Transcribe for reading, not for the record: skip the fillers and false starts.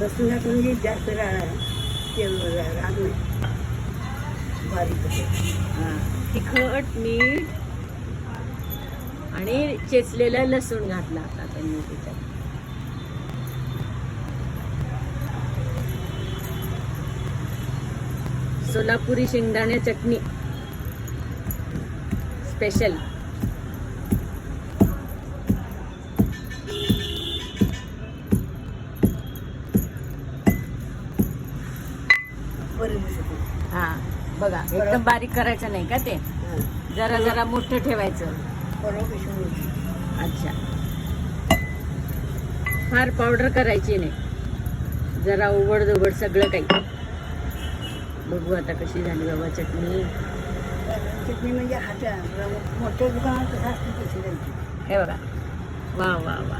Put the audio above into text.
लसूण घातलं जास्त तेल राहत नाही बारीक हां, तिखट मीठ आणि चेचलेला लसूण घातला आता त्यांनी त्याच्यात. सोलापुरी शेंगदाणे चटणी स्पेशल. हा बघा, एकदम बारीक करायचं नाही का ते, जरा जरा मोठं ठेवायचं. अच्छा, फार पावडर करायची नाही, जरा उघड उघड सगळं काही. बघू आता कशी झाली बाबा चटणी. चटणी म्हणजे हात मोठ्या दुकानात असते तशी. हे बघा, वा वा वा.